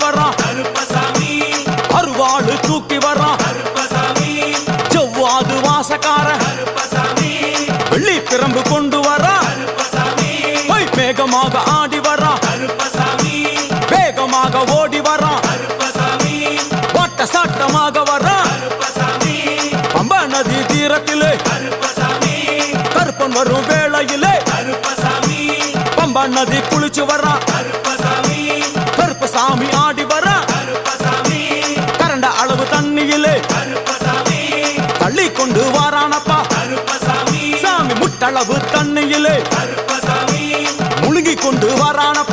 வரான் அருவாளு தூக்கி வரான் செவ்வாது வாசக்கார வெள்ளி பிரம்பு கொண்டு வரான் வேகமாக ஆடி வரான் வேகமாக ஓடி வரான் வட்ட சாட்டமாக வரான் பம்பா நதி தீரத்திலே கருப்பன் வரும் வேளையிலே பம்பா நதி குளிச்சு வரான் கருப்பசாமி ஆடி வரான் கரண்ட அளவு தண்ணியிலே தள்ளி கொண்டு வாரானப்பா சாமி முட்டளவு தண்ணியிலே முழுங்கி கொண்டு வாரானப்பா